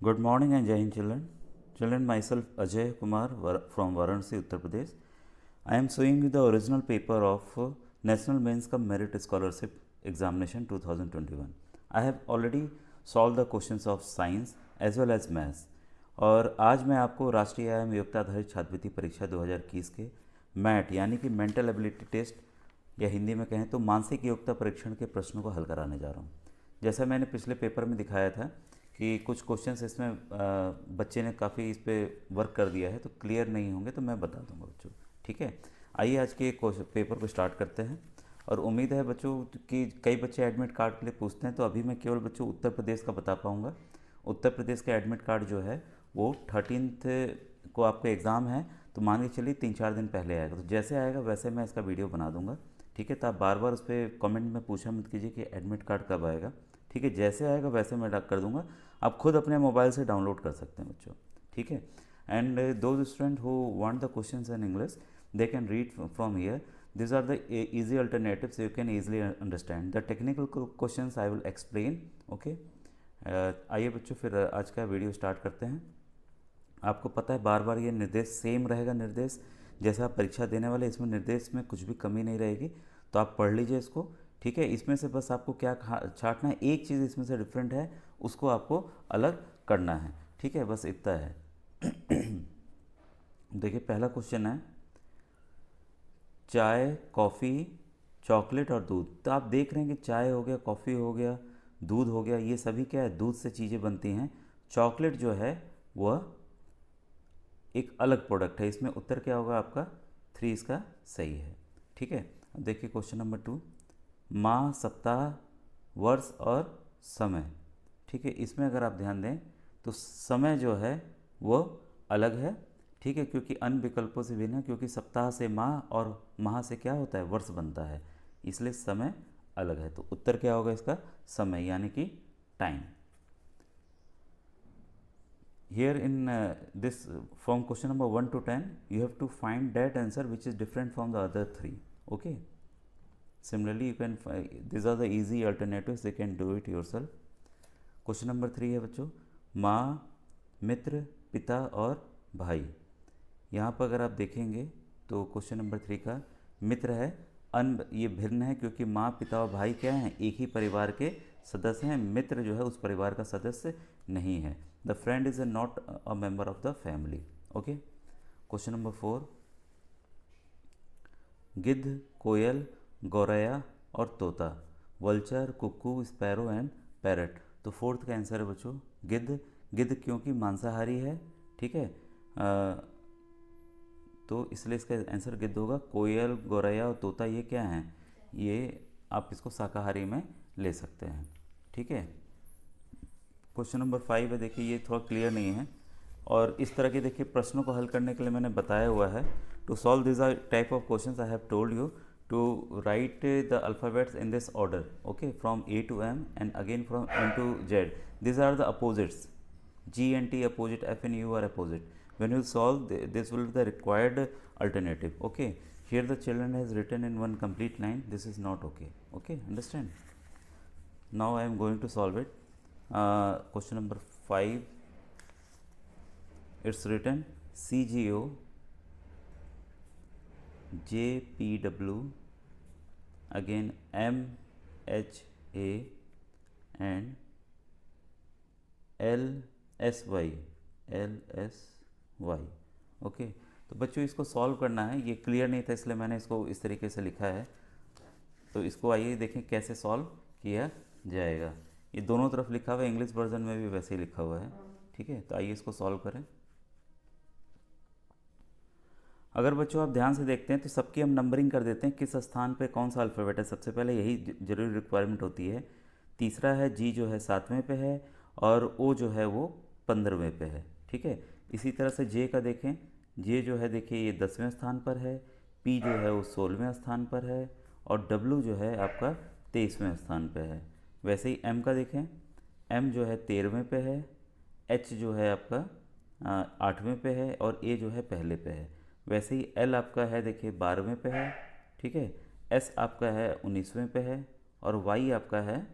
Good morning and Jai Hind children. Children, myself Ajay Kumar from Varanasi, Uttar Pradesh. I am showing you the original paper of National Mains Cum Merit Scholarship Examination 2021. I have already solved the questions of science as well as maths. और आज मैं आपको राष्ट्रीय आयाम योग्यता आधारित छात्रवृत्ति परीक्षा 2021 के मैट यानी कि मेंटल एबिलिटी टेस्ट या हिंदी में कहें तो मानसिक योग्यता परीक्षण के प्रश्नों को हल कराने जा रहा हूँ। जैसा मैंने पिछले पेपर में दिखाया था कि कुछ क्वेश्चंस इसमें बच्चे ने काफ़ी इस पर वर्क कर दिया है, तो क्लियर नहीं होंगे तो मैं बता दूंगा बच्चों। ठीक है, आइए आज के पेपर को स्टार्ट करते हैं। और उम्मीद है बच्चों कि कई बच्चे एडमिट कार्ड के लिए पूछते हैं, तो अभी मैं केवल बच्चों उत्तर प्रदेश का बता पाऊँगा। उत्तर प्रदेश का एडमिट कार्ड जो है वो 13 को आपका एग्ज़ाम है, तो मान के चलिए 3-4 दिन पहले आएगा। तो जैसे आएगा वैसे मैं इसका वीडियो बना दूंगा। ठीक है, तो आप बार बार उस पर कॉमेंट में पूछा मत कीजिए कि एडमिट कार्ड कब आएगा। ठीक है, जैसे आएगा वैसे मैं कर दूंगा, आप खुद अपने मोबाइल से डाउनलोड कर सकते हैं बच्चों। ठीक है, and those student who want the questions in English they can read from here. these are the easy alternatives you can easily understand. The technical questions I will explain. Okay, आइए बच्चों फिर आज का वीडियो स्टार्ट करते हैं। आपको पता है बार बार ये निर्देश सेम रहेगा, निर्देश जैसा आप परीक्षा देने वाले, इसमें निर्देश में कुछ भी कमी नहीं रहेगी, तो आप पढ़ लीजिए इसको। ठीक है, इसमें से बस आपको क्या छांटना है, एक चीज़ इसमें से डिफरेंट है उसको आपको अलग करना है। ठीक है, बस इतना है। देखिए पहला क्वेश्चन है चाय, कॉफ़ी, चॉकलेट और दूध। तो आप देख रहे हैं कि चाय हो गया, कॉफ़ी हो गया, दूध हो गया, ये सभी क्या है, दूध से चीज़ें बनती हैं। चॉकलेट जो है वह एक अलग प्रोडक्ट है। इसमें उत्तर क्या होगा आपका 3 इसका सही है। ठीक है, अब देखिए क्वेश्चन नंबर 2, माह, सप्ताह, वर्ष और समय। ठीक है, इसमें अगर आप ध्यान दें तो समय जो है वो अलग है। ठीक है, क्योंकि अन्य विकल्पों से भिन्न है, क्योंकि सप्ताह से माह और माह से क्या होता है, वर्ष बनता है, इसलिए समय अलग है। तो उत्तर क्या होगा इसका, समय यानी कि time. Here in this from question number 1 to 10 you have to find that answer which is different from the other 3. Okay, similarly you can these are the easy alternatives, you can do it yourself. Question number 3 है बच्चों, माँ, मित्र, पिता और भाई। यहाँ पर अगर आप देखेंगे तो क्वेश्चन नंबर 3 का मित्र है, ये भिन्न है क्योंकि माँ, पिता और भाई क्या हैं, एक ही परिवार के सदस्य हैं। मित्र जो है उस परिवार का सदस्य नहीं है। The friend is not a member of the family. Okay, question number 4, गिद्ध, कोयल, गौरैया और तोता। Vulture, cuckoo, sparrow and parrot. तो फोर्थ का आंसर है बच्चों गिद्ध। गिद्ध क्योंकि मांसाहारी है। ठीक है, तो इसलिए इसका आंसर गिद्ध होगा। कोयल, गौरैया और तोता ये क्या हैं, ये आप इसको शाकाहारी में ले सकते हैं। ठीक है, क्वेश्चन नंबर 5 है, देखिए ये थोड़ा क्लियर नहीं है, और इस तरह के देखिए प्रश्नों को हल करने के लिए मैंने बताया हुआ है। To solve this type of questions I have told you to write the alphabets in this order. Okay, from A to M and again from M to Z. This are the opposites, G and T opposite, F and U are opposite. When you solve, this will be the required alternative. Okay, here the children has written in one complete line, this is not okay. Okay, understand? Now I am going to solve it. Question number 5, it's written CGO, JPW, again MHA and LSY। Okay, तो बच्चों इसको solve करना है, ये clear नहीं था इसलिए मैंने इसको इस तरीके से लिखा है। तो इसको आइए देखें कैसे सॉल्व किया जाएगा। ये दोनों तरफ लिखा हुआ है, इंग्लिश वर्जन में भी वैसे ही लिखा हुआ है। ठीक है, तो आइए इसको सॉल्व करें। अगर बच्चों आप ध्यान से देखते हैं तो सबकी हम नंबरिंग कर देते हैं, किस स्थान पे कौन सा अल्फ़ाबेट है, सबसे पहले यही जरूरी रिक्वायरमेंट होती है। तीसरा है जी जो है 7वें पे है, और ओ जो है वो 15वें पे है। ठीक है, इसी तरह से जे का देखें, जे जो है देखिए ये 10वें स्थान पर है, पी जो है वो 16वें स्थान पर है, और डब्लू जो है आपका 23वें स्थान पर है। वैसे ही एम का देखें, एम जो है 13वें पे है, एच जो है आपका 8वें पे है, और ए जो है पहले पे है। वैसे ही एल आपका है देखिए 12वें पे है। ठीक है, एस आपका है 19वें पे है, और वाई आपका है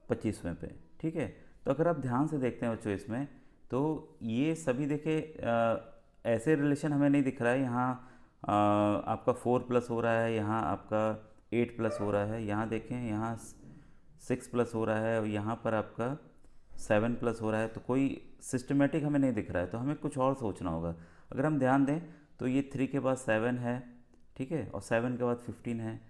25वें पे। ठीक है, तो अगर आप ध्यान से देखते हैं बच्चों इसमें, तो ये सभी देखे ऐसे रिलेशन हमें नहीं दिख रहा है। यहाँ आपका 4 प्लस हो रहा है, यहाँ आपका 8 प्लस हो रहा है, यहाँ देखें यहाँ 6 प्लस हो रहा है, और यहाँ पर आपका 7 प्लस हो रहा है। तो कोई सिस्टमेटिक हमें नहीं दिख रहा है, तो हमें कुछ और सोचना होगा। अगर हम ध्यान दें तो ये 3 के बाद 7 है, ठीक है, और 7 के बाद 15 है।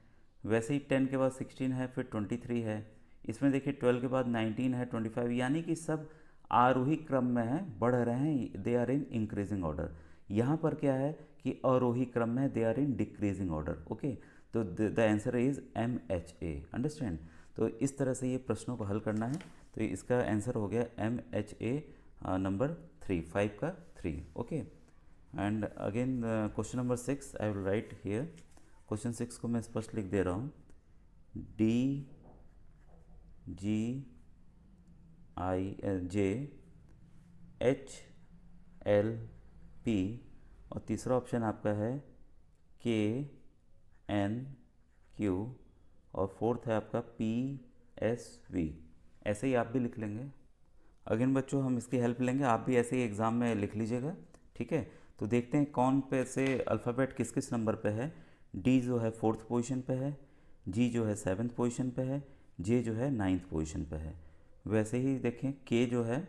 वैसे ही 10 के बाद 16 है, फिर 23 है। इसमें देखिए 12 के बाद 19 है, 25, यानी कि सब आरोही क्रम में है, बढ़ रहे हैं, they are in increasing order. यहाँ पर क्या है कि अवरोही क्रम में, they are in decreasing order. Okay, तो the answer is MHA, understand. तो इस तरह से ये प्रश्नों को हल करना है। तो इसका आंसर हो गया MHA नंबर 3, 5 का 3। Okay, and again question number 6 I will write here. Question 6 को मैं स्पष्ट लिख दे रहा हूँ, DGIJHLP, और तीसरा ऑप्शन आपका है KNQ, और फोर्थ है आपका PSV। ऐसे ही आप भी लिख लेंगे। अगेन बच्चों हम इसकी हेल्प लेंगे, आप भी ऐसे ही एग्ज़ाम में लिख लीजिएगा, ठीक है। तो देखते हैं कौन पे से अल्फ़ाबेट किस किस नंबर पे है। D जो है 4th पोजीशन पे है, G जो है 7th पोजीशन पे है, J जो है 9th पोजीशन पे है। वैसे ही देखें K जो है,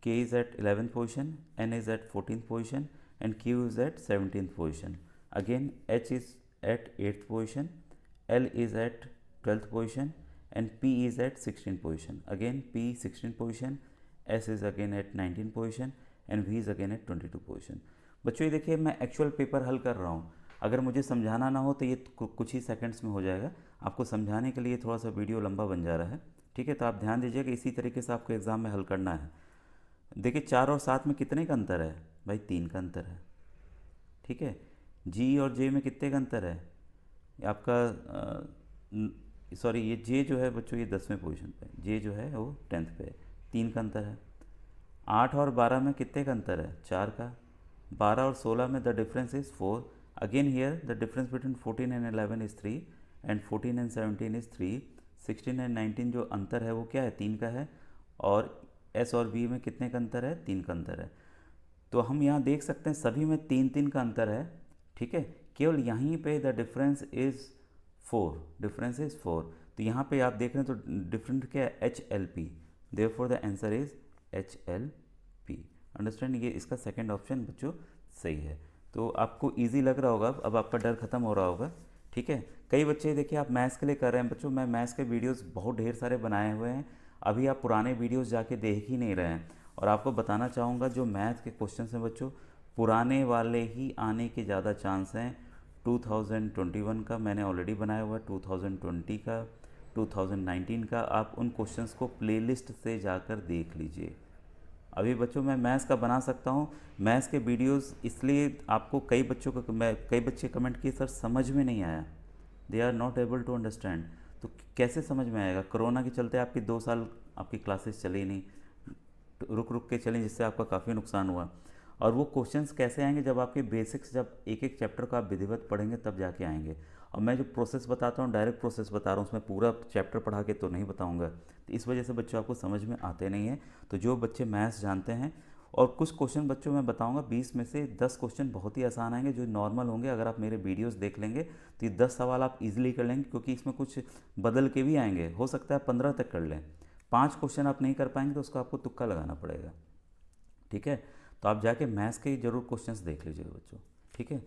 K is at 11th position, N is at 14th position, and Q is at 17th position. Again H is at 8th position, L is at 12th position, and P is at 16th position. Again P 16th position, S is again at 19th position, and V is again at 22th position. बच्चों ये देखिए मैं actual paper हल कर रहा हूँ, अगर मुझे समझाना ना हो तो ये कुछ ही सेकंड्स में हो जाएगा। आपको समझाने के लिए थोड़ा सा वीडियो लंबा बन जा रहा है, ठीक है। तो आप ध्यान दीजिए कि इसी तरीके से आपको एग्ज़ाम में हल करना है। देखिए 4 और 7 में कितने का अंतर है भाई? 3 का अंतर है, ठीक है। G और J में कितने का अंतर है? आपका सॉरी, ये J जो है बच्चों ये 10वें पोजीशन पे, J जो है वो 10th पे है, 3 का अंतर है। 8 और 12 में कितने का अंतर है? 4 का। 12 और 16 में the difference is 4। Again here the difference between 14 and 11 is 3, and 14 and 17 is 3। 16 and 19 जो अंतर है वो क्या है? 3 का है। और S और V में कितने का अंतर है? 3 का अंतर है। तो हम यहाँ देख सकते हैं सभी में 3-3 का अंतर है, ठीक है। केवल यहीं पे the difference is 4, difference is 4। तो यहाँ पे आप देख रहे हैं तो डिफरेंट क्या है? HLP, therefore the answer is HLP, understand. ये इसका सेकंड ऑप्शन बच्चों सही है। तो आपको इजी लग रहा होगा, अब आपका डर खत्म हो रहा होगा, ठीक है। कई बच्चे देखिए आप मैथ्स के लिए कर रहे हैं बच्चों, मैं मैथ्स के वीडियोस बहुत ढेर सारे बनाए हुए हैं, अभी आप पुराने वीडियोस जाके देख ही नहीं रहे हैं। और आपको बताना चाहूँगा जो मैथ के क्वेश्चन हैं बच्चों, पुराने वाले ही आने के ज़्यादा चांस हैं। 2021 का मैंने ऑलरेडी बनाया हुआ है, 2020 का, 2019 का, आप उन क्वेश्चंस को प्लेलिस्ट से जाकर देख लीजिए। अभी बच्चों मैं मैथ्स का बना सकता हूँ, मैथ्स के वीडियोस, इसलिए आपको कई बच्चे कमेंट किए सर समझ में नहीं आया, they are not able to understand. तो कैसे समझ में आएगा? कोरोना के चलते आपकी 2 साल आपकी क्लासेस चली नहीं, रुक रुक के चलें, जिससे आपका काफ़ी नुकसान हुआ। और वो क्वेश्चंस कैसे आएंगे? जब आपके बेसिक्स, जब एक एक चैप्टर को आप विधिवत पढ़ेंगे तब जाके आएंगे। और मैं जो प्रोसेस बताता हूँ डायरेक्ट प्रोसेस बता रहा हूँ, उसमें पूरा चैप्टर पढ़ा के तो नहीं बताऊँगा, तो इस वजह से बच्चों आपको समझ में आते नहीं हैं। तो जो बच्चे मैथ्स जानते हैं, और कुछ क्वेश्चन बच्चों मैं बताऊंगा 20 में से 10 क्वेश्चन बहुत ही आसान आएंगे जो नॉर्मल होंगे। अगर आप मेरे वीडियोस देख लेंगे तो ये 10 सवाल आप इजीली कर लेंगे, क्योंकि इसमें कुछ बदल के भी आएंगे, हो सकता है 15 तक कर लें। 5 क्वेश्चन आप नहीं कर पाएंगे तो उसको आपको तुक्का लगाना पड़ेगा, ठीक है। तो आप जाके मैथ्स के जरूर क्वेश्चंस देख लीजिएगा बच्चों, ठीक है।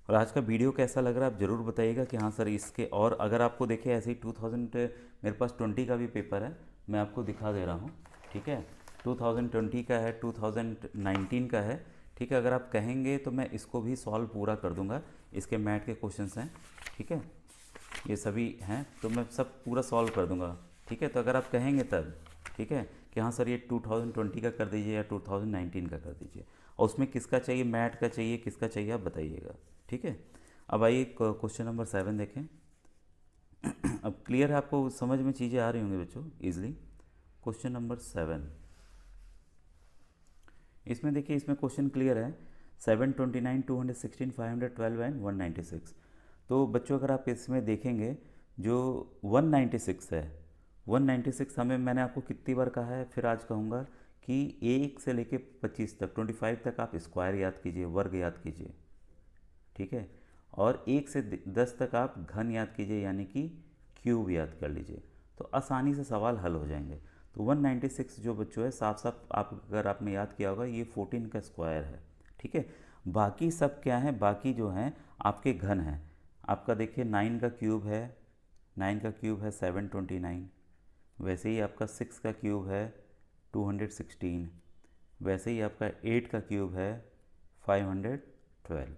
और आज का वीडियो कैसा लग रहा है आप ज़रूर बताइएगा कि हाँ सर इसके, और अगर आपको देखिए ऐसे ही 2000 मेरे पास 20 का भी पेपर है, मैं आपको दिखा दे रहा हूँ, ठीक है। 2020 का है, 2019 का है, ठीक है। अगर आप कहेंगे तो मैं इसको भी सॉल्व पूरा कर दूंगा, इसके मैथ के क्वेश्चंस हैं, ठीक है, ये सभी हैं, तो मैं सब पूरा सॉल्व कर दूंगा, ठीक है। तो अगर आप कहेंगे तब, ठीक है, कि हाँ सर ये 2020 का कर दीजिए या 2019 का कर दीजिए, और उसमें किसका चाहिए, मैथ का चाहिए, किसका चाहिए आप बताइएगा, ठीक है। अब आइए क्वेश्चन नंबर 7 देखें। अब क्लियर है, आपको समझ में चीज़ें आ रही होंगी बच्चों ईजिली। क्वेश्चन नंबर 7, इसमें देखिए, इसमें क्वेश्चन क्लियर है, 729, 216, 512 एंड 196। तो बच्चों अगर आप इसमें देखेंगे जो 196 है 196 हमें मैंने आपको कितनी बार कहा है, फिर आज कहूँगा कि 1 से लेके 25 तक 25 तक आप स्क्वायर याद कीजिए, वर्ग याद कीजिए, ठीक है। और 1 से 10 तक आप घन याद कीजिए, यानी कि क्यूब याद कर लीजिए, तो आसानी से सवाल हल हो जाएंगे। तो 196 जो बच्चों है, साफ साफ आप अगर आपने याद किया होगा, ये 14 का स्क्वायर है, ठीक है। बाकी सब क्या है, बाकी जो हैं आपके घन हैं। आपका देखिए 9 का क्यूब है, 9 का क्यूब है 729, वैसे ही आपका 6 का क्यूब है 216, वैसे ही आपका 8 का क्यूब है 512,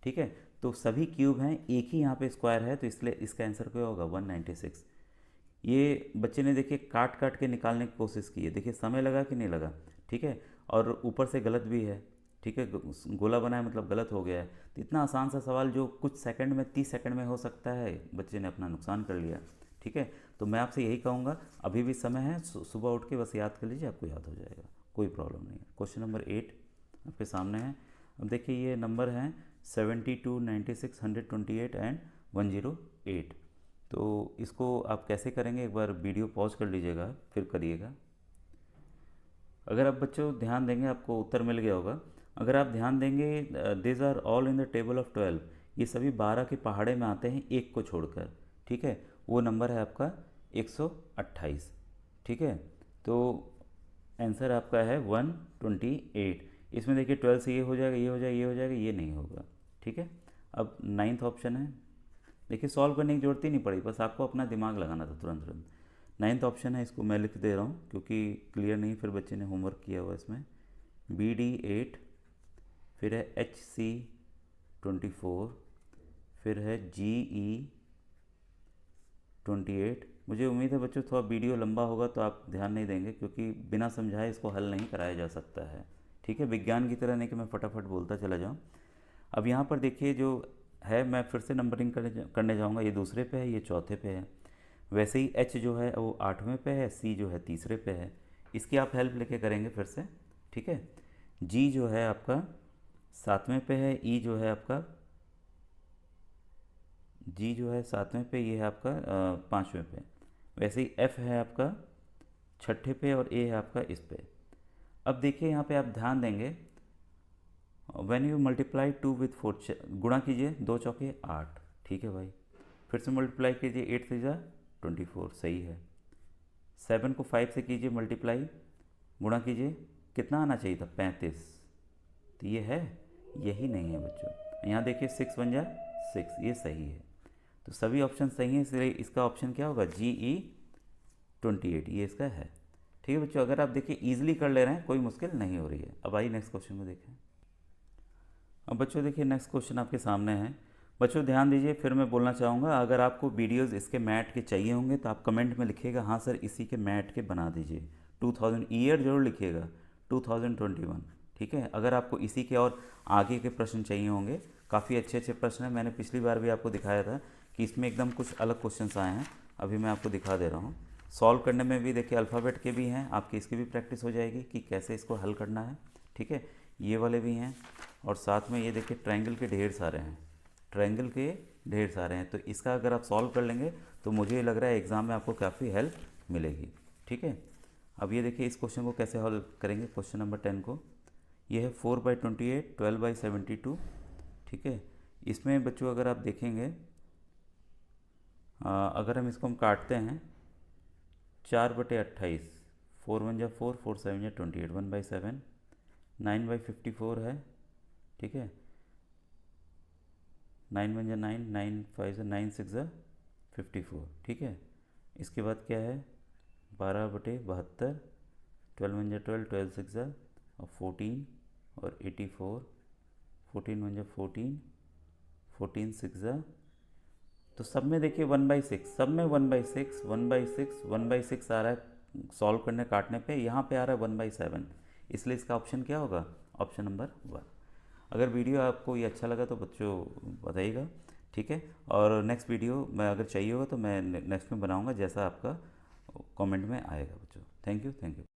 ठीक है। तो सभी क्यूब हैं, एक ही यहाँ पे स्क्वायर है, तो इसलिए इसका आंसर क्या होगा 196। ये बच्चे ने देखिए काट काट के निकालने की कोशिश की है, देखिए समय लगा कि नहीं लगा, ठीक है। और ऊपर से गलत भी है, ठीक है, गोला बना है मतलब गलत हो गया है। तो इतना आसान सा सवाल जो कुछ सेकंड में 30 सेकंड में हो सकता है, बच्चे ने अपना नुकसान कर लिया, ठीक है। तो मैं आपसे यही कहूँगा, अभी भी समय है, सुबह उठ के बस याद कर लीजिए, आपको याद हो जाएगा, कोई प्रॉब्लम नहीं है। क्वेश्चन नंबर 8 आपके सामने है। अब देखिए ये नंबर हैं 72, 96, 128 एंड 108। तो इसको आप कैसे करेंगे, एक बार वीडियो पॉज कर लीजिएगा फिर करिएगा। अगर आप बच्चों ध्यान देंगे आपको उत्तर मिल गया होगा। अगर आप ध्यान देंगे, this are all in the table of 12, ये सभी 12 के पहाड़े में आते हैं, एक को छोड़कर, ठीक है। वो नंबर है आपका 128, ठीक है। तो आंसर आपका है 128। इसमें देखिए 12 से ये हो जाएगा, ये हो जाएगा, ये हो जाएगा, ये नहीं होगा, ठीक है। अब 9th ऑप्शन है, देखिए सॉल्व करने की जरूरत ही नहीं पड़ी, बस आपको अपना दिमाग लगाना था तुरंत तुरंत। 9th ऑप्शन है, इसको मैं लिख दे रहा हूँ क्योंकि क्लियर नहीं, फिर बच्चे ने होमवर्क किया हुआ इसमें। BD8, फिर है HC24, फिर है GE28। मुझे उम्मीद है बच्चों थोड़ा वीडियो लंबा होगा तो आप ध्यान नहीं देंगे, क्योंकि बिना समझाए इसको हल नहीं कराया जा सकता है, ठीक है। विज्ञान की तरह नहीं कि मैं फटाफट बोलता चला जाऊँ। अब यहाँ पर देखिए जो है, मैं फिर से नंबरिंग करने जाऊँगा, ये दूसरे पे है, ये चौथे पे है। वैसे ही H जो है वो 8वें पे है, C जो है तीसरे पे है। इसकी आप हेल्प लेके करेंगे फिर से, ठीक है। G जो है आपका 7वें पे है, E जो है आपका G जो है 7वें पे, ये है आपका 5वें पे। वैसे ही F है आपका 6ठे पे और A है आपका इस पे। अब देखिए यहाँ पे आप ध्यान देंगे, व्हेन यू मल्टीप्लाई 2 विथ 4, गुणा कीजिए, 2 चौके 8, ठीक है भाई। फिर से मल्टीप्लाई कीजिए, 8 से 24, सही है। 7 को 5 से कीजिए मल्टीप्लाई, गुणा कीजिए, कितना आना चाहिए था 35, तो ये है, यही नहीं है बच्चों। यहाँ देखिए 6 1 6, ये सही है। तो सभी ऑप्शन सही हैं, इसलिए इसका ऑप्शन क्या होगा, GE28, ये इसका है, ठीक है बच्चों। अगर आप देखिए ईजिली कर ले रहे हैं, कोई मुश्किल नहीं हो रही है। अब आइए नेक्स्ट क्वेश्चन को देखें। अब बच्चों देखिए नेक्स्ट क्वेश्चन आपके सामने है। बच्चों ध्यान दीजिए, फिर मैं बोलना चाहूँगा, अगर आपको वीडियोस इसके मैट के चाहिए होंगे तो आप कमेंट में लिखिएगा, हाँ सर इसी के मैट के बना दीजिए। 2000 ईयर जरूर लिखिएगा, 2021, ठीक है। अगर आपको इसी के और आगे के प्रश्न चाहिए होंगे, काफ़ी अच्छे अच्छे प्रश्न हैं, मैंने पिछली बार भी आपको दिखाया था कि इसमें एकदम कुछ अलग क्वेश्चन आए हैं। अभी मैं आपको दिखा दे रहा हूँ। सॉल्व करने में भी देखिए अल्फ़ाबेट के भी हैं, आपकी इसकी भी प्रैक्टिस हो जाएगी कि कैसे इसको हल करना है, ठीक है। ये वाले भी हैं, और साथ में ये देखिए ट्रायंगल के ढेर सारे हैं, ट्रायंगल के ढेर सारे हैं। तो इसका अगर आप सॉल्व कर लेंगे तो मुझे लग रहा है एग्ज़ाम में आपको काफ़ी हेल्प मिलेगी, ठीक है। अब ये देखिए इस क्वेश्चन को कैसे हल करेंगे, क्वेश्चन नंबर 10 को। ये है 4/28, 12/72, ठीक है। इसमें बच्चों अगर आप देखेंगे, अगर हम इसको काटते हैं, 4/28, 4 1 4, 4 7 28, 1/7, 9/54 है, ठीक है। 9 1 9, 9 5 9 6 54, ठीक है। इसके बाद क्या है, 12/72, 12 1 12, 12 6 और 14 और 84, 14 1 14, 14 6 तो सब में देखिए 1/6, सब में 1/6, 1/6, 1/6 आ रहा है सॉल्व करने काटने पे। यहाँ पे आ रहा है 1/7, इसलिए इसका ऑप्शन क्या होगा, ऑप्शन नंबर 1। अगर वीडियो आपको ये अच्छा लगा तो बच्चों बताइएगा, ठीक है। और नेक्स्ट वीडियो मैं अगर चाहिए होगा तो मैं नेक्स्ट में बनाऊंगा, जैसा आपका कमेंट में आएगा बच्चों। Thank you.